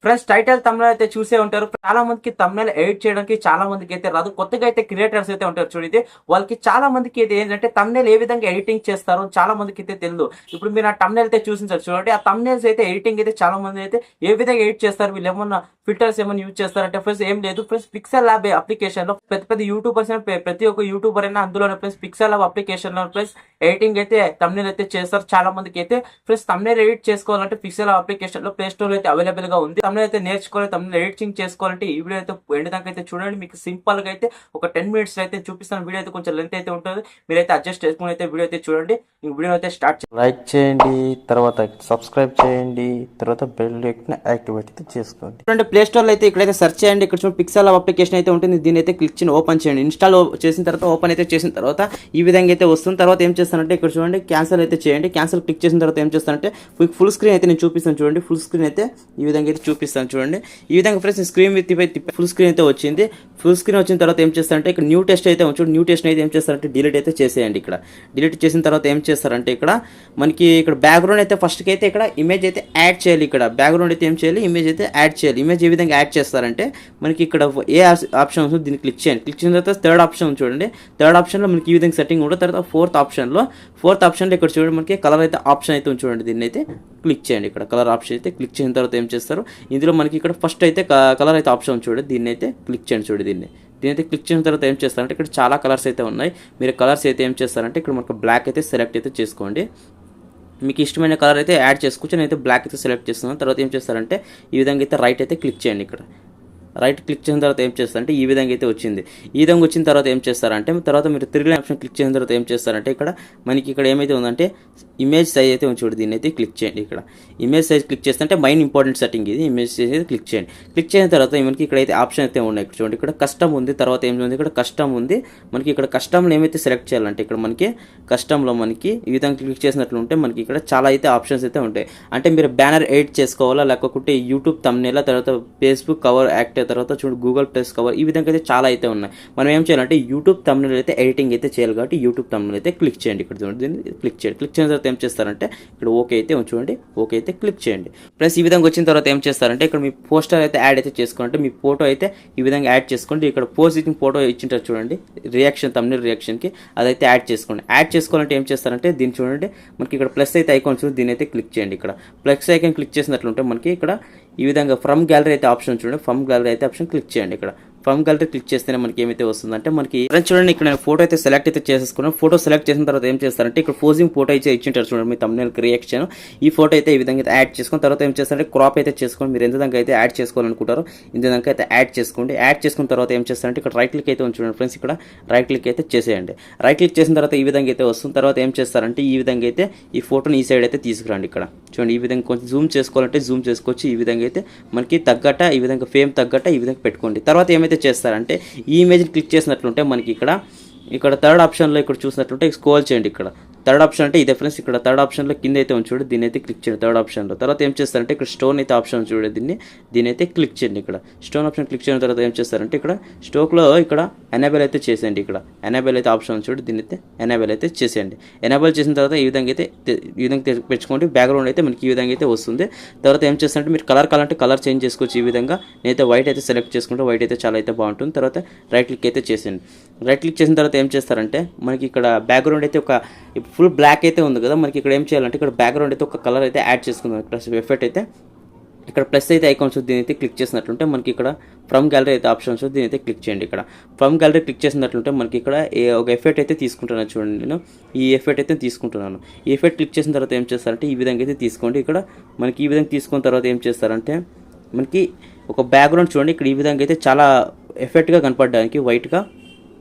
Friends title తమిళ అయితే చూసే ఉంటారు. చాలా మందికి తమిళ ఎడిట్ చేయడానికి చాలా మందికి అయితే రాదు. కొత్తగా అయితే క్రియేటర్స్ అయితే ఉంటారు చూడండి. వాళ్ళకి చాలా మందికి అయితే ఏంటంటే తమిళ ఏ విధంగా ఎడిటింగ్ చేస్తారో చాలా మందికి అయితే తెలియదు. ఇప్పుడు మీరు ఆ తమిళ అయితే చూసించారు చూడండి. ఆ తమిళస్ అయితే ఎడిటింగ్ అయితే చాలా మంది అయితే ఏ విధంగా ఎడిట్ చేస్తారు, వీళ్ళు ఏమన్నా ఫిల్టర్స్ ఏమైనా యూజ్ చేస్తారంటే ఫ్రెండ్స్ ఏం లేదు. ఫ్రెండ్స్ పిక్సెల్ ల్యాబ్ అప్లికేషన్ లో పెద్ద పెద్ద యూట్యూబర్స్ ప్రతి ఒక్క యూట్యూబర్ అయినా అందులోనే ఫ్రెండ్స్ పిక్సెల్ ల్యాబ్ అప్లికేషన్ లో ఫ్రెండ్స్ ఎడిటింగ్ అయితే తమిళ అయితే చేస్తారు. చాలా మందికి అయితే ఫ్రెండ్స్ తమిళ ఎడిట్ చేసుకోవాలంటే పిక్సెల్ ల్యాబ్ అప్లికేషన్ లో ప్లే స్టోర్ అయితే అవైలబుల్ గా ఉంది. తమిళ అయితే నేర్చుకోవాలి, తమిళ ఎడిటింగ్ చేసుకోవాలంటే ఈ వీడియో అయితే ఎండ్ దాకా అయితే చూడండి. మీకు సింపుల్ గా అయితే ఒక 10 minutes అయితే చూపిస్తాను. వీడియో అయితే కొంచెం లెంత్ అయితే ఉంటుంది, మీరైతే అడ్జస్ట్ చేసుకుని అయితే వీడియో అయితే చూడండి. ఈ వీడియో అయితే స్టార్ట్ లైక్ చేయండి, తర్వాత సబ్స్క్రైబ్ చేయండి, తర్వాత బెల్ ఐకాన్ యాక్టివేట్ అయితే చేసుకోండి. చూడండి ప్లే స్టోర్ లో అయితే ఇక్కడైతే సెర్చ్ చేయండి. ఇక్కడ చూడండి పిక్సెల్ అప్లికేషన్ అయితే ఉంటుంది. దీని అయితే క్లిక్ చేయండి, ఓపెన్ చేయండి. ఇన్స్టాల్ చేసిన తర్వాత ఓపెన్ అయితే చేసిన తర్వాత ఈ విధంగా అయితే వస్తుంది. తర్వాత ఏం చేస్తానంటే ఇక్కడ చూడండి క్యాన్సిల్ అయితే చేయండి. క్యాన్సిల్ క్లిక్ చేసిన తర్వాత ఏం చేస్తానంటే ఫుల్ స్క్రీన్ అయితే నేను చూపిస్తాను చూడండి. ఫుల్ స్క్రీన్ అయితే ఈ విధంగా అయితే చూపిస్తాను చూడండి. ఈ విధంగా friends screen with full screen అయితే వచ్చింది. ఫుల్ స్క్రీన్ వచ్చిన తర్వాత ఏం చేస్తారంటే ఇక్కడ న్యూ టెస్ట్ అయితే చూడండి. న్యూ టెస్ట్ అయితే ఏం చేస్తారంటే డిలీట్ అయితే చేసేయండి. ఇక్కడ డిలీట్ చేసిన తర్వాత ఏం చేస్తారంటే ఇక్కడ మనకి ఇక్కడ బ్యాక్గ్రౌండ్ అయితే ఫస్ట్కి అయితే ఇక్కడ ఇమేజ్ అయితే యాడ్ చేయాలి. ఇక్కడ బ్యాక్గ్రౌండ్ అయితే ఏం చేయాలి, ఇమేజ్ అయితే యాడ్ చేయాలి. ఇమేజ్ ఏ విధంగా యాడ్ చేస్తారంటే మనకి ఇక్కడ ఏ ఆప్షన్ వస్తుంది దీన్ని క్లిక్ చేయండి. క్లిక్ చేసిన తర్వాత థర్డ్ ఆప్షన్ చూడండి. థర్డ్ ఆప్షన్లో మనకి ఈ విధంగా సెట్టింగ్ ఉంటుంది. తర్వాత ఫోర్త్ ఆప్షన్లో ఇక్కడ చూడండి మనకి కలర్ అయితే ఆప్షన్ అయితే చూడండి. దీన్ని అయితే క్లిక్ చేయండి. ఇక్కడ కలర్ ఆప్షన్ అయితే క్లిక్ చేసిన తర్వాత ఏం చేస్తారు, ఇందులో మనకి ఇక్కడ ఫస్ట్ అయితే కలర్ అయితే ఆప్షన్ చూడండి. దీన్ని అయితే క్లిక్ చేయండి చూడండి. దీనైతే క్లిక్ చేసిన తర్వాత ఏం చేస్తారంటే ఇక్కడ చాలా కలర్స్ అయితే ఉన్నాయి. మీరు కలర్స్ అయితే ఏం చేస్తారంటే ఇక్కడ మనకు బ్లాక్ అయితే సెలెక్ట్ అయితే చేసుకోండి. మీకు ఇష్టమైన కలర్ అయితే యాడ్ చేసుకోవచ్చు. నేనైతే బ్లాక్ అయితే సెలెక్ట్ చేస్తున్నాను. తర్వాత ఏం చేస్తారంటే ఈ విధంగా అయితే రైట్ అయితే క్లిక్ చేయండి. ఇక్కడ రైట్ క్లిక్ చేసిన తర్వాత ఏం చేస్తారంటే ఈ విధంగా అయితే వచ్చింది. ఈ విధంగా వచ్చిన తర్వాత ఏం చేస్తారంటే తర్వాత మీరు 3 లైన్ ఆప్షన్ క్లిక్ చేసిన తర్వాత ఏం చేస్తారంటే ఇక్కడ మనకి ఇక్కడ ఏమైతే ఉందంటే ఇమేజ్ సైజ్ అయితే చూడండి. దీన్ని అయితే క్లిక్ చేయండి. ఇక్కడ ఇమేజ్ సైజ్ క్లిక్ చేస్తే మెయిన్ ఇంపార్టెంట్ సెట్టింగ్ ఇది. ఇమేజ్ సైజ్ అయితే క్లిక్ చేయండి. క్లిక్ చేసిన తర్వాత మనకి ఇక్కడైతే ఆప్షన్ అయితే ఉన్నాయి. ఇక్కడ చూడండి ఇక్కడ కస్టమ్ ఉంది. తర్వాత ఏం ఉంది ఇక్కడ కస్టమ్ ఉంది. మనకి ఇక్కడ కస్టమ్లో ఏమైతే సెలెక్ట్ చేయాలంటే ఇక్కడ మనకి కస్టమ్లో మనకి ఈ విధంగా క్లిక్ చేసినట్లు ఉంటే మనకి ఇక్కడ చాలా అయితే ఆప్షన్స్ అయితే ఉంటాయి. అంటే మీరు బ్యానర్ ఎడిట్ చేసుకోవాలా, లేకపోతే యూట్యూబ్ థంబ్నెయిల్, తర్వాత ఫేస్బుక్ కవర్ యాక్ట్, తర్వాత చూడండి గూగుల్ ప్లస్ కవర్, ఈ విధంగా అయితే చాలా అయితే ఉన్నాయి. మనం ఏం చేయాలంటే యూట్యూబ్ థంబ్నెయిల్ అయితే ఎడిటింగ్ అయితే చేయాలి కాబట్టి యూట్యూబ్ థంబ్నెయిల్ అయితే క్లిక్ చేయండి. ఇక్కడ చూడండి దీన్ని క్లిక్ చేయండి. క్లిక్ చేసిన తర్వాత ఏం చేస్తారంటే ఇక్కడ ఓకే అయితే చూడండి, ఓకే అయితే క్లిక్ చేయండి. ప్లస్ ఈ విధంగా వచ్చిన తర్వాత ఏం చేస్తారంటే ఇక్కడ మీ పోస్టర్ అయితే యాడ్ అయితే చేసుకోండి. మీ ఫోటో అయితే ఈ విధంగా యాడ్ చేసుకోండి. ఇక్కడ పోస్ట్ ఇచ్చిన ఫోటో ఇచ్చింటారు చూడండి, రియాక్షన్ థంబ్నెయిల్ రియాక్షన్కి అదైతే యాడ్ చేసుకోండి. యాడ్ చేసుకోవాలంటే ఏం చేస్తారంటే దీన్ని చూడండి మనకి ఇక్కడ ప్లస్ అయితే ఐకాన్ చూడండి, దీని అయితే క్లిక్ చేయండి. ఇక్కడ ప్లస్ ఐకాన్ క్లిక్ చేసినట్లుంటే మనకి ఇక్కడ ఈ విధంగా ఫ్రమ్ గ్యాలరీ అయితే ఆప్షన్ చూడండి. ఫ్రమ్ గ్యాలరీ అయితే ఆప్షన్ క్లిక్ చేయండి. ఇక్కడ ఫ్రమ్ గ్యాలరీ క్లిక్ చేస్తేనే మనకి ఏమైతే వస్తుందంటే మనకి చూడండి ఇక్కడ నేను ఫోటో అయితే సెలెక్ట్ అయితే చేసేసుకున్నాను. ఫోటో సెలెక్ట్ చేసిన తర్వాత ఏం చేస్తారంటే ఇక్కడ పోజింగ్ ఫోటో అయితే ఇచ్చింటారు చూడండి మీ థంబ్నెయిల్ రియాక్షన్. ఈ ఫోటో అయితే ఈ విధంగా యాడ్ చేసుకున్న తర్వాత ఏం చేస్తారంటే క్రాప్ అయితే చేసుకోండి. మీరు ఎంత దాకా అయితే యాడ్ చేసుకోవాలనుకుంటారో ఇంత దాకా అయితే యాడ్ చేసుకోండి. యాడ్ చేసుకున్న తర్వాత ఏం చేస్తారంటే ఇక్కడ రైట్ క్లిక్ అయితే చూడండి ఫ్రెండ్స్. ఇక్కడ రైట్ క్లిక్ అయితే చేసేయండి. రైట్ క్లిక్ చేసిన తర్వాత ఈ విధంగా అయితే వస్తుంది. తర్వాత ఏం చేస్తారంటే ఈ విధంగా అయితే ఈ ఫోటోని ఈ సైడ్ అయితే తీసుకురండి. ఇక్కడ చూడండి ఈ విధంగా కొంచెం జూమ్ చేసుకోవాలంటే జూమ్ చేసుకోవచ్చు. ఈ విధంగా అయితే మనకి తగ్గట్ట ఈ విధంగా ఫేమ్ తగ్గట్ట ఈ విధంగా పెట్టుకోండి. తర్వాత ఏమైతే చేస్తారంటే ఈ ఇమేజ్ని క్లిక్ చేసినట్లుంటే మనకి ఇక్కడ థర్డ్ ఆప్షన్లో ఇక్కడ చూసినట్లుంటే స్క్రోల్ చేయండి. ఇక్కడ థర్డ్ ఆప్షన్ అంటే ఇదే ఫ్రెండ్స్. ఇక్కడ థర్డ్ ఆప్షన్లో కింద అయితే చూడండి, దీని అయితే క్లిక్ చేయండి థర్డ్ ఆప్షన్లో. తర్వాత ఏం చేస్తారంటే ఇక్కడ స్టోన్ అయితే ఆప్షన్ చూడండి, దీని అయితే క్లిక్ చేయండి. ఇక్కడ స్టోన్ ఆప్షన్ క్లిక్ చేసిన తర్వాత ఏం చేస్తారంటే ఇక్కడ స్టోక్లో ఇక్కడ ఎనేబుల్ అయితే చేసేయండి. ఇక్కడ ఎనేబుల్ అయితే ఆప్షన్ చూడండి, దీని అయితే ఎనేబుల్ అయితే చేసేయండి. ఎనేబుల్ చేసిన తర్వాత ఈ విధంగా అయితే పెంచుకోండి. బ్యాక్గ్రౌండ్ అయితే మనకి ఈ విధంగా అయితే వస్తుంది. తర్వాత ఏం చేస్తారంటే మీరు కలర్ కావాలంటే కలర్ చేంజ్ చేసుకోవచ్చు. ఈ విధంగా నేనైతే వైట్ అయితే సెలెక్ట్ చేసుకుంటే వైట్ అయితే చాలా అయితే బాగుంటుంది. తర్వాత రైట్ క్లిక్ అయితే చేసేయండి. రైట్ క్లిక్ చేసిన తర్వాత ఏం చేస్తారంటే మనకి ఇక్కడ బ్యాక్గ్రౌండ్ అయితే ఒక ఫుల్ బ్లాక్ అయితే ఉంది కదా, మనకి ఇక్కడ ఏం చేయాలంటే ఇక్కడ బ్యాక్గ్రౌండ్ అయితే ఒక కలర్ అయితే యాడ్ చేసుకుందాం. ప్లస్ ఎఫెక్ట్ అయితే ఇక్కడ ప్లస్ అయితే ఐకాన్స్ దీని అయితే క్లిక్ చేసినట్లుంటే మనకి ఇక్కడ ఫ్రమ్ గ్యాలరీ అయితే ఆప్షన్స్ దీని అయితే క్లిక్ చేయండి. ఇక్కడ ఫ్రమ్ గ్యాలరీ క్లిక్ చేసినట్లుంటే మనకి ఇక్కడ ఒక ఎఫెక్ట్ అయితే తీసుకుంటున్నాను చూడండి. నేను ఈ ఎఫెక్ట్ అయితే తీసుకుంటున్నాను. ఈ ఎఫెక్ట్ క్లిక్ చేసిన తర్వాత ఏం చేస్తారంటే ఈ విధంగా అయితే తీసుకోండి. ఇక్కడ మనకి ఈ విధంగా తీసుకున్న తర్వాత ఏం చేస్తారంటే మనకి ఒక బ్యాక్గ్రౌండ్ చూడండి. ఇక్కడ ఈ విధంగా అయితే చాలా ఎఫెక్ట్గా కనపడడానికి వైట్గా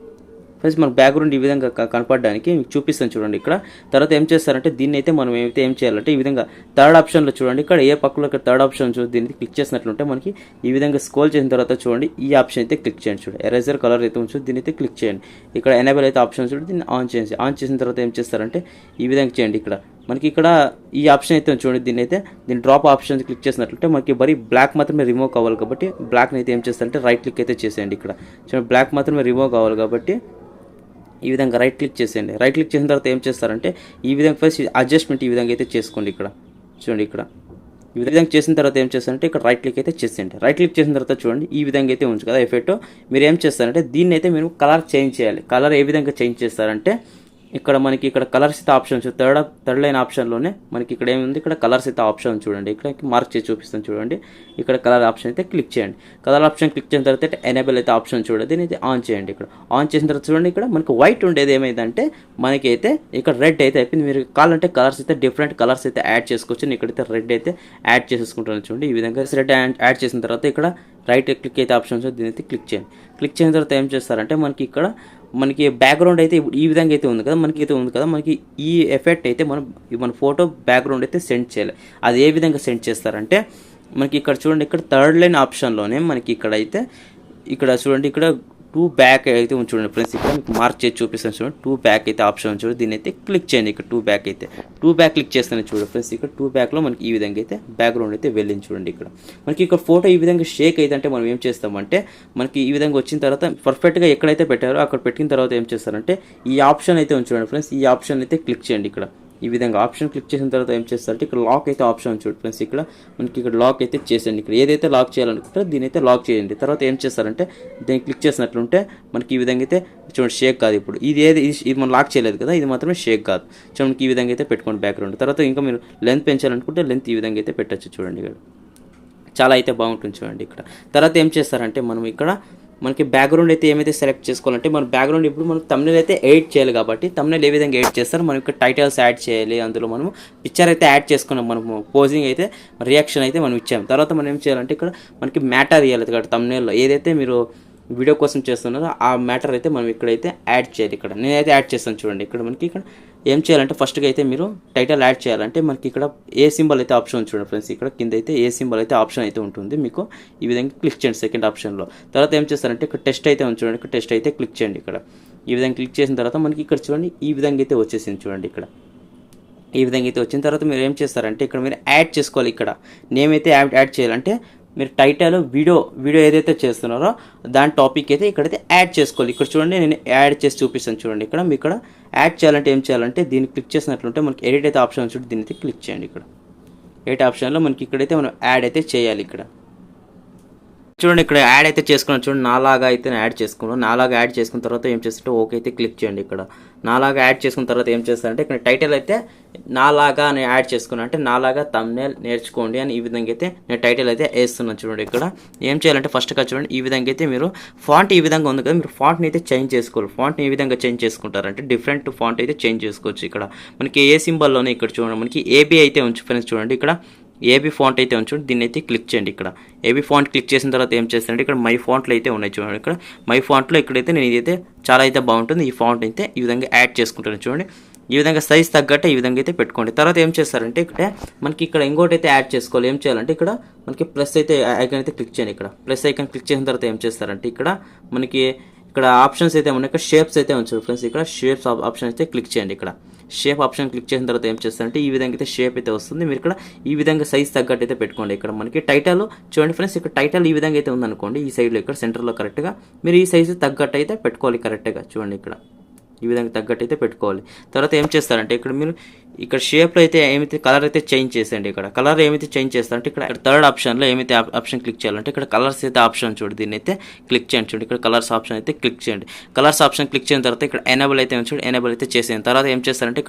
ఫ్రెండ్స్ మన బ్యాక్గ్రౌండ్ ఈ విధంగా కనపడడానికి మీకు చూపిస్తాను చూడండి. ఇక్కడ తర్వాత ఏం చేస్తారంటే దీన్ని అయితే మనం ఏం చేయాలంటే ఈ విధంగా థర్డ్ ఆప్షన్లో చూడండి. ఇక్కడ ఏ పక్కలో ఇక్కడ థర్డ్ ఆప్షన్ చూడండి, దీన్ని క్లిక్ చేసినట్లుంటే మనకి ఈ విధంగా స్క్రోల్ చేసిన తర్వాత చూడండి ఈ ఆప్షన్ అయితే క్లిక్ చేయండి. చూడండి ఎరేజర్ కలర్ అయితే ఉంచు, దీన్ని అయితే క్లిక్ చేయండి. ఇక్కడ ఎనేబుల్ అయితే ఆప్షన్ చూడండి, దీన్ని ఆన్ చేయండి. ఆన్ చేసిన తర్వాత ఏం చేస్తారంటే ఈ విధంగా చేయండి. ఇక్కడ మనకి ఇక్కడ ఈ ఆప్షన్ అయితే చూడండి, దీన్ని డ్రాప్ ఆప్షన్ క్లిక్ చేసినట్లయితే మనకి బరీ బ్లాక్ మాత్రమే రిమూవ్ కావాలి కాబట్టి బ్లాక్ని అయితే ఏం చేస్తారంటే రైట్ క్లిక్ అయితే చేసేయండి. ఇక్కడ చూడండి బ్లాక్ మాత్రమే రిమూవ్ కావాలి కాబట్టి ఈ విధంగా రైట్ క్లిక్ చేసేయండి. రైట్ క్లిక్ చేసిన తర్వాత ఏం చేస్తారంటే ఈ విధంగా ఫస్ట్ అడ్జస్ట్మెంట్ ఈ విధంగా అయితే చేసుకోండి. ఇక్కడ చూడండి ఇక్కడ ఈ విధంగా చేసిన తర్వాత ఏం చేస్తారంటే ఇక్కడ రైట్ క్లిక్ అయితే చేసేయండి. రైట్ క్లిక్ చేసిన తర్వాత చూడండి ఈ విధంగా అయితే ఉంచు కదా ఎఫెక్ట్. మీరు ఏం చేస్తారంటే దీన్ని అయితే మీరు కలర్ చేంజ్ చేయాలి. కలర్ ఏ విధంగా చేంజ్ చేస్తారంటే ఇక్కడ మనకి ఇక్కడ కలర్స్ అయితే ఆప్షన్ థర్డ్ లైన్ ఆప్షన్లోనే మనకి ఇక్కడ ఏముంది, ఇక్కడ కలర్స్ అయితే ఆప్షన్ చూడండి. ఇక్కడ మార్క్ చేసి చూపిస్తాను చూడండి. ఇక్కడ కలర్ ఆప్షన్ అయితే క్లిక్ చేయండి. కలర్ ఆప్షన్ క్లిక్ చేసిన తర్వాత ఎనేబుల్ అయితే ఆప్షన్ చూడండి, దీన్ని అయితే ఆన్ చేయండి. ఇక్కడ ఆన్ చేసిన తర్వాత చూడండి ఇక్కడ మనకి వైట్ ఉండేది ఏమైందంటే మనకి అయితే ఇక్కడ రెడ్ అయితే అయిపోయింది. మీరు కావాలంటే కలర్స్ అయితే డిఫరెంట్ కలర్స్ అయితే యాడ్ చేసుకోవచ్చు. నేను ఇక్కడైతే రెడ్ అయితే యాడ్ చేసేసుకుంటాను చూడండి. ఈ విధంగా రెడ్ యాడ్ చేసిన తర్వాత ఇక్కడ రైట్ క్లిక్ అయితే ఆప్షన్ దీన్ని అయితే క్లిక్ చేయండి. క్లిక్ చేసిన తర్వాత ఏం చేస్తారంటే మనకి బ్యాక్గ్రౌండ్ అయితే ఈ విధంగా అయితే ఉంది కదా, మనకి ఈ ఎఫెక్ట్ అయితే మన ఫోటో బ్యాక్గ్రౌండ్ అయితే సెండ్ చేయాలి. అది ఏ విధంగా సెండ్ చేస్తారంటే మనకి ఇక్కడ చూడండి, ఇక్కడ థర్డ్ లైన్ ఆప్షన్లోనే మనకి ఇక్కడ చూడండి, ఇక్కడ 2 బ్యాక్ అయితే చూడండి ఫ్రెండ్స్. ఇక్కడ మీకు మార్క్ చేసి చూపిస్తాను చూడండి. 2 బ్యాక్ అయితే ఆప్షన్ చూడండి, దీన్ని అయితే క్లిక్ చేయండి. ఇక్కడ 2 బ్యాక్ క్లిక్ చేస్తాను చూడండి ఫ్రెండ్స్. ఇక్కడ 2 బ్యాక్లో మనకి ఈ విధంగా అయితే బ్యాక్గ్రౌండ్ అయితే వెళ్ళింది చూడండి. ఇక్కడ ఫోటో ఈ విధంగా షేక్ అయితే అంటే మనం ఏం చేస్తామంటే మనకి ఈ విధంగా వచ్చిన తర్వాత పర్ఫెక్ట్గా ఎక్కడైతే పెట్టారో అక్కడ పెట్టిన తర్వాత ఏం చేస్తారంటే ఈ ఆప్షన్ అయితే చూడండి ఫ్రెండ్స్. ఈ ఆప్షన్ అయితే క్లిక్ చేయండి. ఇక్కడ ఈ విధంగా ఆప్షన్ క్లిక్ చేసిన తర్వాత ఏం చేస్తారంటే ఇక్కడ లాక్ అయితే ఆప్షన్ చూడండి ఫ్రెండ్స్. ఇక్కడ మనకి ఇక్కడ లాక్ అయితే చేసేయండి. ఇక్కడ ఏదైతే లాక్ చేయాలనుకుంటారో దీని అయితే లాక్ చేయండి. తర్వాత ఏం చేస్తారంటే దీన్ని క్లిక్ చేసినట్లుంటే మనకి ఈ విధంగా అయితే చూడండి షేక్ కాదు. ఇప్పుడు ఇది మనం లాక్ చేయలేదు కదా, ఇది మాత్రమే షేక్ కాదు. చూడండి ఈ విధంగా అయితే పెట్టుకోండి బ్యాక్గ్రౌండ్. తర్వాత ఇంకా మీరు లెంత్ పెంచాలనుకుంటే లెంత్ ఈ విధంగా అయితే పెట్టచ్చు చూడండి. ఇక్కడ చాలా అయితే బాగుంటుంది చూడండి. ఇక్కడ తర్వాత ఏం చేస్తారంటే మనకి బ్యాక్గ్రౌండ్ అయితే ఏమైతే సెలెక్ట్ చేసుకోవాలంటే మన బ్యాక్గ్రౌండ్ ఇప్పుడు మనం తమ్నెయిల్ అయితే ఎడిట్ చేయాలి కాబట్టి తమ్నెయిల్ ఏ విధంగా ఎడిట్ చేస్తారు, మనం ఇక్కడ టైటిల్స్ యాడ్ చేయాలి. అందులో మనము పిక్చర్ అయితే యాడ్ చేసుకున్నాం, మనము పోజింగ్ అయితే రియాక్షన్ అయితే మనం ఇచ్చాము. తర్వాత మనం ఏం చేయాలంటే ఇక్కడ మనకి మ్యాటర్ ఇవ్వాలి. ఇక్కడ తమ్నెయిల్లో ఏదైతే మీరు వీడియో కోసం చేస్తున్నారో ఆ మ్యాటర్ అయితే మనం ఇక్కడైతే యాడ్ చేయాలి. ఇక్కడ నేనైతే యాడ్ చేస్తాను చూడండి. ఇక్కడ ఏం చేయాలంటే ఫస్ట్గా అయితే మీరు టైటిల్ యాడ్ చేయాలంటే మనకి ఇక్కడ ఏ సింబల్ అయితే ఆప్షన్ చూడండి ఫ్రెండ్స్. ఇక్కడ కింద అయితే ఏ సింబల్ అయితే ఆప్షన్ అయితే ఉంటుంది. మీకు ఈ విధంగా క్లిక్ చేయండి సెకండ్ ఆప్షన్లో. తర్వాత ఏం చేస్తారంటే ఇక్కడ టెస్ట్ అయితే చూడండి. ఇక్కడ టెస్ట్ అయితే క్లిక్ చేయండి. ఇక్కడ ఈ విధంగా క్లిక్ చేసిన తర్వాత మనకి ఇక్కడ చూడండి ఈ విధంగా అయితే వచ్చేసింది చూడండి. ఇక్కడ ఈ విధంగా అయితే వచ్చిన తర్వాత మీరు ఏం చేస్తారంటే ఇక్కడ మీరు యాడ్ చేసుకోవాలి. ఇక్కడ నేమ్ అయితే యాడ్ చేయాలంటే మీరు టైటిల్ వీడియో ఏదైతే చేస్తున్నారో దాని టాపిక్ అయితే ఇక్కడైతే యాడ్ చేసుకోవాలి. ఇక్కడ చూడండి నేను యాడ్ చేసి చూపిస్తాను చూడండి. ఇక్కడ మీకు ఇక్కడ యాడ్ చేయాలంటే ఏం చేయాలంటే దీన్ని క్లిక్ చేసినట్లుంటే మనకి ఎడిట్ అయితే ఆప్షన్ చూడండి, దీన్ని అయితే క్లిక్ చేయండి. ఇక్కడ ఎడిట్ ఆప్షన్లో మనకి ఇక్కడైతే మనం యాడ్ అయితే చేయాలి. ఇక్కడ చూడండి ఇక్కడ యాడ్ అయితే చేసుకున్నాను చూడండి. నాలాగా అయితే యాడ్ చేసుకున్నాను. నాలాగా యాడ్ చేసుకున్న తర్వాత ఏం చేస్తుంటే ఓకే అయితే క్లిక్ చేయండి. ఇక్కడ నాలాగా యాడ్ చేసుకున్న తర్వాత ఏం చేస్తారంటే ఇక్కడ టైటిల్ అయితే నాలాగా నేను యాడ్ చేసుకున్నాను, అంటే నాలాగా తమ్నెయిల్ నేర్చుకోండి అని ఈ విధంగా అయితే నేను టైటిల్ అయితే వేస్తున్నాను చూడండి. ఇక్కడ ఏం చేయాలంటే ఫస్ట్గా చూడండి ఈ విధంగా అయితే మీరు ఫాంట్ ఈ విధంగా ఉంది కదా, మీరు ఫాంట్ని అయితే చేంజ్ చేసుకోవాలి. ఫాంట్ని ఏ విధంగా చేంజ్ చేసుకుంటారంటే డిఫరెంట్ ఫాంట్ అయితే చేంజ్ చేసుకోవచ్చు. ఇక్కడ మనకి ఏ సింబల్లోనే ఇక్కడ చూడండి మనకి ఏబీ అయితే ఉంచు ఫ్రెండ్స్. చూడండి ఇక్కడ ఏబీ ఫాంట్ అయితే ఉంచండి, దీన్ని అయితే క్లిక్ చేయండి. ఇక్కడ ఏబీ ఫాంట్ క్లిక్ చేసిన తర్వాత ఏం చేస్తారంటే ఇక్కడ మై ఫాంట్లు అయితే ఉన్నాయి చూడండి. ఇక్కడ మై ఫాంట్లో ఇక్కడైతే నేను ఇదైతే చాలా అయితే బాగుంటుంది. ఈ ఫాంట్ అయితే ఈ విధంగా యాడ్ చేసుకుంటాను చూడండి. ఈ విధంగా సైజ్ తగ్గట్టు ఈ విధంగా అయితే పెట్టుకోండి. తర్వాత ఏం చేస్తారంటే మనకి ఇక్కడ ఇంకోటి అయితే యాడ్ చేసుకోవాలి. ఏం చేయాలంటే ఇక్కడ మనకి ప్లస్ అయితే ఐకాన్ అయితే క్లిక్ చేయండి. ఇక్కడ ప్లస్ ఐకాన్ క్లిక్ చేసిన తర్వాత ఏం చేస్తారంటే మనకి ఇక్కడ ఆప్షన్స్ అయితే ఉన్నాయి. ఇక్కడ షేప్స్ అయితే ఉంచారు ఫ్రెండ్స్. ఇక్కడ షేప్స్ ఆప్షన్ అయితే క్లిక్ చేయండి. ఇక్కడ షేప్ ఆప్షన్ క్లిక్ చేసిన తర్వాత ఏం చేస్తారంటే ఈ విధంగా అయితే షేప్ అయితే వస్తుంది. మీరు ఇక్కడ ఈ విధంగా సైజ్ తగ్గట్టు అయితే పెట్టుకోండి. ఇక్కడ మనకి టైటిల్ చూడండి ఫ్రెండ్స్. ఇక్కడ టైటిల్ ఈ విధంగా అయితే ఉందనుకోండి, ఈ సైడ్లో ఇక్కడ సెంటర్లో కరెక్ట్గా మీరు ఈ సైజు తగ్గట్టు అయితే పెట్టుకోవాలి కరెక్ట్గా. చూడండి ఇక్కడ ఈ విధంగా తగ్గట్టు అయితే పెట్టుకోవాలి. తర్వాత ఏం చేస్తారంటే మీరు ఇక్కడ షేప్లో అయితే ఏమైతే కలర్ అయితే చేంజ్ చేసేయండి. ఇక్కడ కలర్ ఏమైతే చేంజ్ చేస్తారంటే ఇక్కడ థర్డ్ ఆప్షన్లో ఏమైతే ఆప్షన్ క్లిక్ చేయాలంటే ఇక్కడ కలర్స్ అయితే ఆప్షన్ చూడండి, దీన్ని అయితే క్లిక్ చేయండి. చూడండి ఇక్కడ కలర్స్ ఆప్షన్ అయితే క్లిక్ చేయండి. కలర్స్ ఆప్షన్ క్లిక్ చేసిన తర్వాత ఇక్కడ ఎనేబుల్ అయితే చూడండి, ఎనేబుల్ అయితే చేసేయండి. తర్వాత ఏం చేస్తారంటే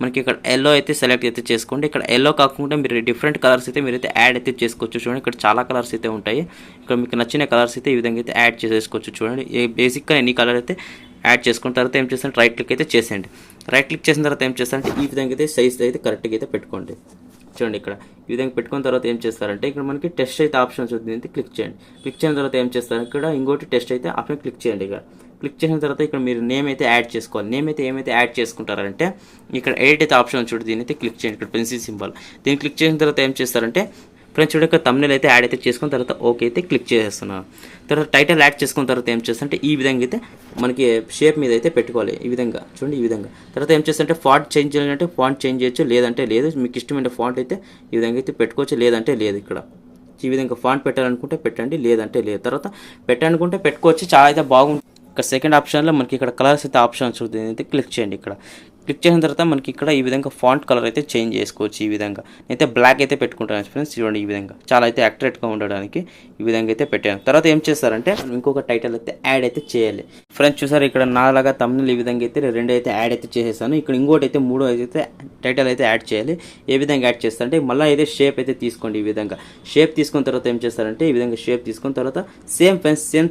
మనకి ఇక్కడ ఎల్లో అయితే సెలెక్ట్ అయితే చేసుకోండి. ఇక్కడ ఎల్లో కాకుండా మీరు డిఫరెంట్ కలర్స్ అయితే మీరైతే యాడ్ అయితే చేసుకోవచ్చు. చూడండి ఇక్కడ చాలా కలర్స్ అయితే ఉంటాయి. ఇక్కడ మీకు నచ్చిన కలర్స్ అయితే ఈ విధంగా అయితే యాడ్ చేసేసుకోవచ్చు. చూడండి బేసిక్గా ఎన్ని కలర్ అయితే యాడ్ చేసుకున్న తర్వాత ఏం చేస్తారంటే రైట్ క్లిక్ అయితే చేసేయండి. రైట్ క్లిక్ చేసిన తర్వాత ఏం చేస్తారంటే ఈ విధంగా అయితే సైజ్ అయితే కరెక్ట్గా అయితే పెట్టుకోండి. చూడండి ఇక్కడ ఈ విధంగా పెట్టుకున్న తర్వాత ఏం చేస్తారంటే ఇక్కడ మనకి టెస్ట్ అయితే ఆప్షన్స్ ఉంది, క్లిక్ చేయండి. క్లిక్ చేసిన తర్వాత ఏం చేస్తారు ఇక్కడ ఇంకోటి టెస్ట్ అయితే ఆప్షన్ క్లిక్ చేయండి. ఇక్కడ క్లిక్ చేసిన తర్వాత ఇక్కడ మీరు నేమ్ అయితే యాడ్ చేసుకోవాలి. నేమ్ అయితే ఏమైతే యాడ్ చేసుకుంటారంటే ఇక్కడ ఎడిట్ అయితే ఆప్షన్ చూడండి, దీని అయితే క్లిక్ చేయండి. ఇక్కడ పెన్సిల్ సింబల్ దీన్ని క్లిక్ చేసిన తర్వాత ఏం చేస్తారంటే ఫ్రెండ్స్ చూడండి ఇక్కడ తమ్నెయిల్ అయితే యాడ్ అయితే చేసుకున్న తర్వాత ఓకే అయితే క్లిక్ చేసేస్తున్నాను. తర్వాత టైటిల్ యాడ్ చేసుకున్న తర్వాత ఏం చేస్తారంటే ఈ విధంగా అయితే మనకి షేప్ మీద అయితే పెట్టుకోవాలి. ఈ విధంగా చూడండి ఈ విధంగా. తర్వాత ఏం చేస్తారంటే ఫాంట్ చేంజ్ చేయాలంటే ఫాంట్ చేంజ్ చేయొచ్చు, లేదంటే లేదు. మీకు ఇష్టమైన ఫాంట్ అయితే ఈ విధంగా అయితే పెట్టుకోవచ్చు, లేదంటే లేదు. ఇక్కడ ఈ విధంగా ఫాంట్ పెట్టాలనుకుంటే పెట్టండి, లేదంటే లేదు. తర్వాత పెట్టాలనుకుంటే పెట్టుకోవచ్చు, చాలా అయితే బాగుంటుంది. ఇక్కడ సెకండ్ ఆప్షన్లో మనకి ఇక్కడ కలర్స్ అయితే ఆప్షన్ చూడండి, అయితే క్లిక్ చేయండి. ఇక్కడ క్లిక్ చేసిన తర్వాత మనకి ఇక్కడ ఈ విధంగా ఫాంట్ కలర్ అయితే చేంజ్ చేసుకోవచ్చు. ఈ విధంగా నేనైతే బ్లాక్ అయితే పెట్టుకుంటాను ఫ్రెండ్స్. చూడండి ఈ విధంగా చాలా అయితే అట్రాక్ట్గా ఉండడానికి ఈ విధంగా అయితే పెట్టాను. తర్వాత ఏం చేస్తారంటే ఇంకొక టైటిల్ అయితే యాడ్ అయితే చేయాలి ఫ్రెండ్స్. చూసారు ఇక్కడ నాలాగా తమ్ముళ్ళు ఈ విధంగా అయితే 2 అయితే యాడ్ అయితే చేసేసాను. ఇక్కడ ఇంకోటి అయితే 3 అయితే టైటిల్ అయితే యాడ్ చేయాలి. ఏ విధంగా యాడ్ చేస్తారంటే మళ్ళీ అయితే షేప్ అయితే తీసుకోండి. ఈ విధంగా షేప్ తీసుకున్న తర్వాత ఏం చేస్తారంటే ఈ విధంగా షేప్ తీసుకున్న తర్వాత సేమ్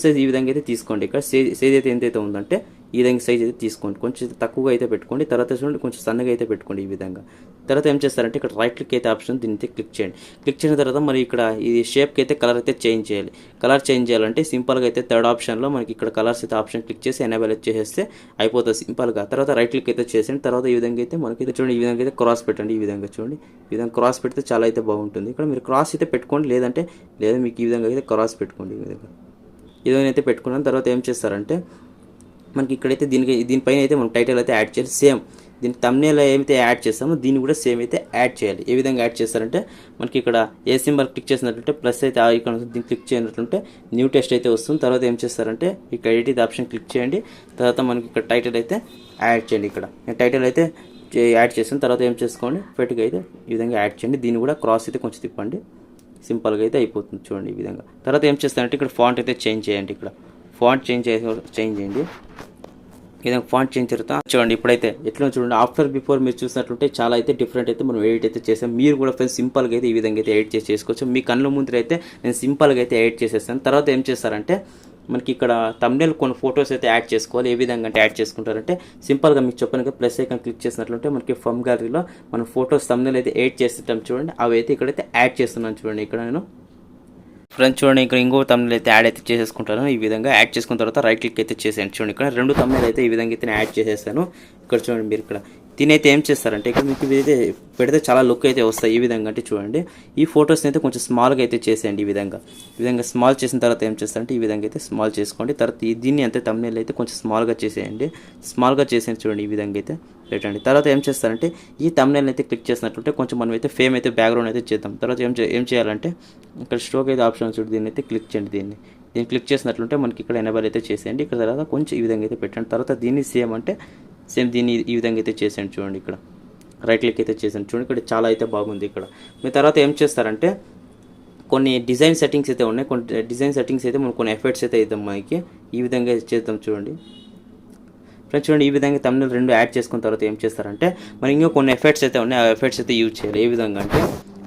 సైజ్ ఈ విధంగా అయితే తీసుకోండి. ఇక్కడ సైజ్ అయితే ఎంతైతే ఉందంటే ఈ విధంగా సైజ్ అయితే తీసుకోండి. కొంచెం తక్కువగా అయితే పెట్టుకోండి. తర్వాత చూడండి కొంచెం సన్నగా అయితే పెట్టుకోండి ఈ విధంగా. తర్వాత ఏం చేస్తారంటే ఇక్కడ రైట్ క్లిక్ అయితే ఆప్షన్ దీన్ని అయితే క్లిక్ చేయండి. క్లిక్ చేసిన తర్వాత మరి ఇక్కడ ఈ షేప్కి అయితే కలర్ అయితే చేంజ్ చేయాలి. కలర్ చేంజ్ చేయాలంటే సింపుల్గా అయితే థర్డ్ ఆప్షన్లో మనకి ఇక్కడ కలర్స్ అయితే ఆప్షన్ క్లిక్ చేసి ఎనేబుల్ అయితే చేసేస్తే అయిపోతుంది సింపుల్గా. తర్వాత రైట్ క్లిక్ అయితే చేసేయండి. తర్వాత ఈ విధంగా అయితే మనకి చూడండి ఈ విధంగా అయితే క్రాస్ పెట్టండి. ఈ విధంగా చూడండి ఈ విధంగా క్రాస్ పెడితే చాలా అయితే బాగుంటుంది. ఇక్కడ మీరు క్రాస్ అయితే పెట్టుకోండి, లేదంటే లేదా మీకు ఈ విధంగా అయితే క్రాస్ పెట్టుకోండి. ఈ విధంగా అయితే పెట్టుకున్నాను. తర్వాత ఏం చేస్తారంటే మనకి ఇక్కడైతే దీనిపైన అయితే మనం టైటిల్ అయితే యాడ్ చేయాలి. సేమ్ దీనికి thumbnail ఏమైతే యాడ్ చేస్తామో దీన్ని కూడా సేమ్ అయితే యాడ్ చేయాలి. ఏ విధంగా యాడ్ చేస్తారంటే మనకి ఇక్కడ ఏ సింబల్ క్లిక్ చేసినట్లయితే ప్లస్ అయితే ఇక్కడ దీన్ని క్లిక్ చేయనట్లుంటే న్యూ టెక్స్ట్ అయితే వస్తుంది. తర్వాత ఏం చేస్తారంటే ఇక్కడ ఎడిట్ ఆప్షన్ క్లిక్ చేయండి. తర్వాత మనకి ఇక్కడ టైటిల్ అయితే యాడ్ చేయండి. ఇక్కడ నేను టైటిల్ అయితే యాడ్ చేసిన తర్వాత ఏం చేసుకోండి పెట్టుగా అయితే ఈ విధంగా యాడ్ చేయండి. దీన్ని కూడా క్రాస్ అయితే కొంచెం తిప్పండి. సింపుల్గా అయితే అయిపోతుంది చూడండి ఈ విధంగా. తర్వాత ఏం చేస్తారంటే ఇక్కడ ఫాంట్ అయితే చేంజ్ చేయండి. ఇక్కడ ఫాంట్ చేంజ్ చేయండి. ఈ విధంగా ఫాంట్ చేంజ్ చేరుతా చూడండి. ఇప్పుడైతే ఎట్లా చూడండి ఆఫ్టర్ బిఫోర్ మీరు చూసినట్లుంటే చాలా అయితే డిఫరెంట్ అయితే మనం ఎడిట్ అయితే చేసాం. మీరు కూడా ఫ్రెండ్స్ సింపుల్గా అయితే ఈ విధంగా అయితే ఎడిట్ చేసుకోవచ్చు. మీ కళ్ళ ముందు అయితే నేను సింపుల్గా అయితే ఎడిట్ చేసేస్తాను. తర్వాత ఏం చేస్తారంటే మనకి ఇక్కడ thumbnail కొన్ని ఫొటోస్ అయితే యాడ్ చేసుకోవాలి. ఏ విధంగా అంటే యాడ్ చేసుకుంటారంటే సింపుల్గా మీకు చెప్పాను ప్లస్ ఐకాన్ క్లిక్ చేసినట్లుంటే మనకి ఫ్రమ్ గ్యాలరీలో మనం ఫొటోస్ thumbnail అయితే ఎడిట్ చేస్తుంటాం చూడండి. అవి అయితే ఇక్కడైతే యాడ్ చేస్తున్నాను చూడండి. ఇక్కడ నేను ఫ్రెండ్స్ చూడండి ఇక్కడ ఇంకో thumbnail అయితే యాడ్ అయితే చేసేసుకుంటాను. ఈ విధంగా యాడ్ చేసుకున్న తర్వాత రైట్ క్లిక్ అయితే చేసేయండి. చూడండి ఇక్కడ 2 thumbnail అయితే ఈ విధంగా అయితే యాడ్ చేసేసాను. ఇక్కడ చూడండి మీరు ఇక్కడ దీనైతే ఏం చేస్తారంటే ఇక్కడ మీకు ఇదైతే పెడితే చాలా లుక్ అయితే వస్తాయి. ఈ విధంగా అంటే చూడండి ఈ ఫొటోస్ని అయితే కొంచెం స్మాల్గా అయితే చేసేయండి. ఈ విధంగా స్మాల్ చేసిన తర్వాత ఏం చేస్తారంటే ఈ విధంగా అయితే స్మాల్ చేసుకోండి. తర్వాత దీన్ని అంతే thumbnail అయితే కొంచెం స్మాల్గా చేసేయండి. స్మాల్గా చేసేయండి చూడండి ఈ విధంగా అయితే పెట్టండి. తర్వాత ఏం చేస్తారంటే ఈ thumbnail అయితే క్లిక్ చేసినట్టుంటే కొంచెం మనం అయితే ఫేమ్ అయితే బ్యాక్గ్రౌండ్ అయితే చేద్దాం. తర్వాత ఏం చేయాలంటే ఇక్కడ స్ట్రోక్ అయితే ఆప్షన్ చూడండి దీన్ని అయితే క్లిక్ చేయండి. దీన్ని క్లిక్ చేసినట్లుంటే మనకి ఇక్కడ ఎనేబుల్ అయితే చేసేయండి. ఇక్కడ తర్వాత కొంచెం ఈ విధంగా అయితే పెట్టండి. తర్వాత దీన్ని సేమ్ దీన్ని ఈ విధంగా అయితే చేసేయండి. చూడండి ఇక్కడ రైట్ క్లిక్ అయితే చేసేయండి. చూడండి ఇక్కడ చాలా అయితే బాగుంది. ఇక్కడ మీ తర్వాత ఏం చేస్తారంటే కొన్ని డిజైన్ సెట్టింగ్స్ అయితే ఉన్నాయి. కొన్ని డిజైన్ సెట్టింగ్స్ అయితే మనం కొన్ని ఎఫెక్ట్స్ అయితే ఇద్దాం. మనకి ఈ విధంగా చేద్దాం చూడండి ఫ్రెండ్స్. చూడండి ఈ విధంగా thumbnail 2 యాడ్ చేసుకున్న తర్వాత ఏం చేస్తారంటే మరి ఇంకా కొన్ని ఎఫెక్ట్స్ అయితే ఉన్నాయి. ఆ ఎఫెక్ట్స్ అయితే యూజ్ చేయాలి. ఏ విధంగా అంటే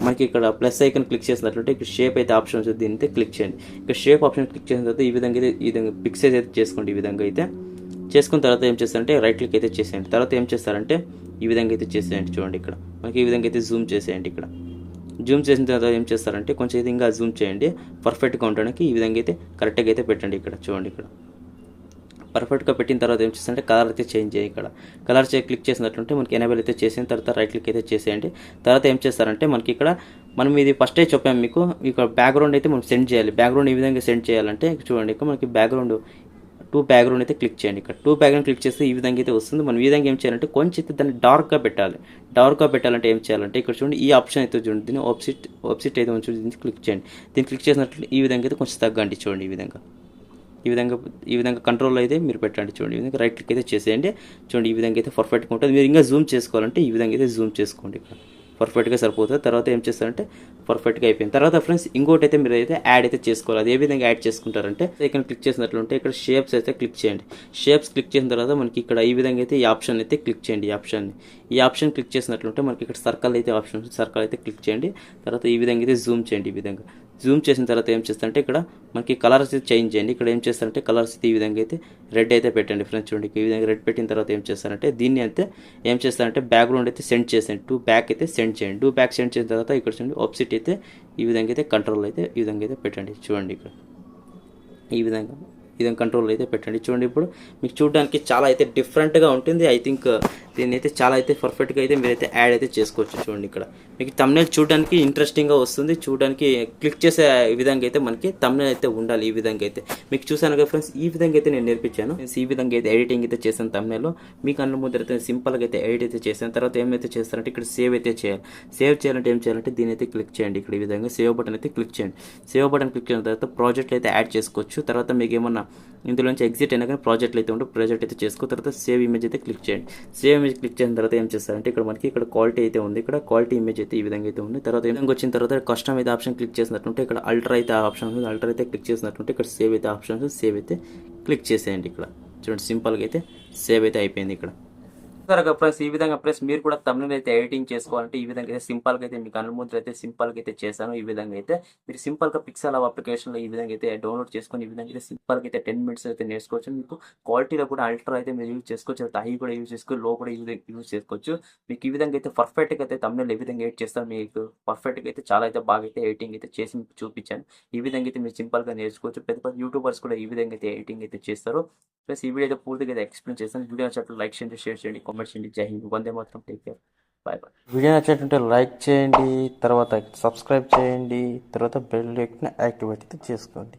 మనకి ఇక్కడ ప్లస్ ఐకన్ క్లిక్ చేసినట్లయితే ఇక్కడ షేప్ అయితే ఆప్షన్ వస్తుంది. దీని అయితే క్లిక్ చేయండి. ఇక్కడ షేప్ ఆప్షన్ క్లిక్ చేసిన తర్వాత ఈ విధంగా పిక్సెస్ అయితే చేసుకోండి. ఈ విధంగా అయితే చేసుకున్న తర్వాత ఏం చేస్తారంటే రైట్ క్లిక్ అయితే చేసేయండి. తర్వాత ఏం చేస్తారంటే ఈ విధంగా అయితే చేసేయండి. చూడండి ఇక్కడ మనకి ఈ విధంగా అయితే జూమ్ చేసేయండి. ఇక్కడ జూమ్ చేసిన తర్వాత ఏం చేస్తారంటే కొంచెం ఇది ఇంకా జూమ్ చేయండి. పర్ఫెక్ట్గా ఉండడానికి ఈ విధంగా అయితే కరెక్ట్గా అయితే పెట్టండి. ఇక్కడ చూడండి ఇక్కడ పర్ఫెక్ట్గా పెట్టిన తర్వాత ఏం చేస్తారంటే కలర్ అయితే చేంజ్ చేయండి. ఇక్కడ కలర్ క్లిక్ చేసినట్లుంటే మనకి ఎనేబుల్ అయితే చేసిన తర్వాత రైట్ క్లిక్ అయితే చేసేయండి. తర్వాత ఏం చేస్తారంటే మనకి ఇక్కడ మనం ఇది ఫస్టే చెప్పాము మీకు ఇక్కడ బ్యాక్గ్రౌండ్ అయితే మనం సెండ్ చేయాలి. బ్యాక్గ్రౌండ్ ఈ విధంగా సెండ్ చేయాలంటే చూడండి ఇక్కడ మనకి బ్యాక్గ్రౌండ్ అయితే క్లిక్ చేయండి. ఇక్కడ బ్యాక్గ్రౌండ్ క్లిక్ చేస్తే ఈ విధంగా అయితే వస్తుంది. మనం ఈ విధంగా ఏం చేయాలంటే కొంచెం అయితే దాన్ని డార్క్గా పెట్టాలంటే ఏం చేయాలంటే ఇక్కడ చూడండి ఈ ఆప్షన్ అయితే చూడండి దీన్ని ఆప్సిట్ అయితే చూడండి దీన్ని క్లిక్ చేయండి. దీన్ని క్లిక్ చేసినట్లు ఈ విధంగా అయితే కొంచెం తగ్గండి. చూడండి ఈ విధంగా కంట్రోల్ అయితే మీరు పెట్టండి. చూడండి ఈ విధంగా రైట్ క్లిక్ అయితే చేసేయండి. చూడండి ఈ విధంగా అయితే పర్ఫెక్ట్గా ఉంటుంది. మీరు ఇంకా జూమ్ చేసుకోవాలంటే ఈ విధంగా అయితే జూమ్ చేసుకోండి. ఇక్కడ పర్ఫెక్ట్గా సరిపోతుంది. తర్వాత ఏం చేస్తారంటే పర్ఫెక్ట్గా అయిపోయింది. తర్వాత ఫ్రెండ్స్ ఇంకోటి అయితే మీరు అయితే యాడ్ అయితే చేసుకోవాలి. అది ఏ విధంగా యాడ్ చేసుకుంటారంటే ఇక్కడ క్లిక్ చేసినట్లుంటే ఇక్కడ షేప్స్ అయితే క్లిక్ చేయండి. షేప్స్ క్లిక్ చేసిన తర్వాత మనకి ఇక్కడ ఈ విధంగా అయితే ఈ ఆప్షన్ అయితే క్లిక్ చేయండి. ఈ ఆప్షన్ క్లిక్ చేసినట్లుంటే మనకి ఇక్కడ సర్కిల్ అయితే ఆప్షన్ సర్కిల్ అయితే క్లిక్ చేయండి. తర్వాత ఈ విధంగా అయితే జూమ్ చేయండి. ఈ విధంగా జూమ్ చేసిన తర్వాత ఏం చేస్తారంటే ఇక్కడ మనకి కలర్స్ అయితే చేంజ్ చేయండి. ఇక్కడ ఏం చేస్తారంటే కలర్స్ అయితే ఈ విధంగా అయితే రెడ్ అయితే పెట్టండి ఫ్రెండ్స్. చూడండి ఈ విధంగా రెడ్ పెట్టిన తర్వాత ఏం చేస్తారంటే దీన్ని అయితే ఏం చేస్తారంటే బ్యాక్గ్రౌండ్ అయితే సెండ్ చేసేయండి. 2 బ్యాక్ అయితే సెండ్ చేయండి. 2 బ్యాక్ సెండ్ చేసిన తర్వాత ఇక్కడ చూడండి ఆపోజిట్ అయితే ఈ విధంగా అయితే కంట్రోల్ అయితే ఈ విధంగా అయితే పెట్టండి. చూడండి ఇక్కడ ఈ విధంగా కంట్రోల్ అయితే పెట్టండి. చూడండి ఇప్పుడు మీకు చూడడానికి చాలా అయితే డిఫరెంట్గా ఉంటుంది. ఐ థింక్ దీన్ని అయితే చాలా అయితే పర్ఫెక్ట్గా అయితే మీరైతే యాడ్ అయితే చేసుకోవచ్చు. చూడండి ఇక్కడ మీకు thumbnail చూడడానికి ఇంట్రెస్టింగ్గా వస్తుంది. చూడడానికి క్లిక్ చేసే విధంగా అయితే మనకి thumbnail అయితే ఉండాలి. ఈ విధంగా అయితే మీకు చూసాను కదా ఫ్రెండ్స్. ఈ విధంగా అయితే నేను నేర్పించాను. ఈ విధంగా అయితే ఎడిటింగ్ అయితే చేశాను. thumbnail మీకు అన్న ముందు అయితే సింపుల్గా అయితే ఎడిట్ అయితే చేశాను. తర్వాత ఏమైతే చేస్తారంటే ఇక్కడ సేవ్ అయితే చేయాలి. సేవ్ చేయాలంటే ఏం చేయాలంటే దీని అయితే క్లిక్ చేయండి. ఇక్కడ ఈ విధంగా సేవ్ బటన్ అయితే క్లిక్ చేయండి. సేవ్ బటన్ క్లిక్ చేసిన తర్వాత ప్రాజెక్ట్ అయితే యాడ్ చేసుకోవచ్చు. తర్వాత మీకు ఏమన్నా ఇందులో నుంచి ఎగ్జిట్ అయినా కానీ ప్రాజెక్ట్లు అయితే ఉంటే ప్రాజెక్ట్ అయితే చేసుకున్న తర్వాత సేవ్ ఇమేజ్ అయితే క్లిక్ చేయండి. సేవ్ ఇమేజ్ క్లిక్ చేసిన తర్వాత ఏం చేస్తారంటే ఇక్కడ మనకి ఇక్కడ క్వాలిటీ అయితే ఉంది. ఇక్కడ క్వాలిటీ ఇమేజ్ అయితే ఈ విధంగా అయితే ఉంది. తర్వాత ఈ విధంగా వచ్చిన తర్వాత కస్టమ్ అయితే ఆప్షన్ క్లిక్ చేసినట్టుంటే ఇక్కడ అల్ట్రా అయితే ఆప్షన్ ఉంది. అల్ట్రా అయితే క్లిక్ చేసినట్టుంటే ఇక్కడ సేవ్ అయితే ఆప్షన్ ఉంది. సేవ్ అయితే క్లిక్ చేసేయండి. ఇక్కడ చూడండి సింపుల్గా అయితే సేవ్ అయితే అయిపోయింది. ఇక్కడ సరే ప్లస్ ఈ విధంగా ప్లస్ మీరు కూడా తమిళ అయితే ఎడిటింగ్ చేసుకోవాలంటే ఈ విధంగా అయితే సింపుల్గా అయితే మీకు అనుమతి అయితే సింపుల్గా అయితే చేశాను. ఈ విధంగా అయితే మీరు సింపుల్గా పిక్సెల్ అప్లికేషన్లో ఈ విధంగా అయితే డౌన్లోడ్ చేసుకొని ఈ విధంగా అయితే సింపుల్గా అయితే 10 మినిట్స్ అయితే నేర్చుకోవచ్చు. మీకు క్వాలిటీలో కూడా అల్ట్రా అయితే మీరు యూజ్ చేసుకోవచ్చు. హై కూడా యూజ్ చేసుకోవచ్చు, లో కూడా యూజ్ చేసుకోవచ్చు. మీకు ఈ విధంగా అయితే పర్ఫెక్ట్గా అయితే తమిళ ఏ విధంగా ఎడిట్ చేస్తారో మీకు పర్ఫెక్ట్గా అయితే చాలా అయితే బాగా అయితే ఎడిటింగ్ అయితే చేసి మీకు చూపించాను. ఈ విధంగా అయితే మీరు సింపుల్గా నేర్చుకోవచ్చు. పెద్ద పెద్ద యూట్యూబర్స్ కూడా ఈ విధంగా అయితే ఎడిటింగ్ అయితే చేస్తారు. ప్లస్ ఈ వీడియో అయితే పూర్తిగా అయితే ఎక్స్ప్లెయిన్ చేస్తాను. వీడియో నచ్చినట్లు లైక్ చేయండి, షేర్ చేయండి, కామెంట్ చేయండి. జై Hind, Vande Mataram. Take care, bye bye. Video నచ్చినట్టుంటే లైక్ చేయండి, తర్వాత సబ్స్క్రైబ్ చేయండి, తర్వాత బెల్ ఐకాన్ యాక్టివేట్ అయితే చేసుకోండి.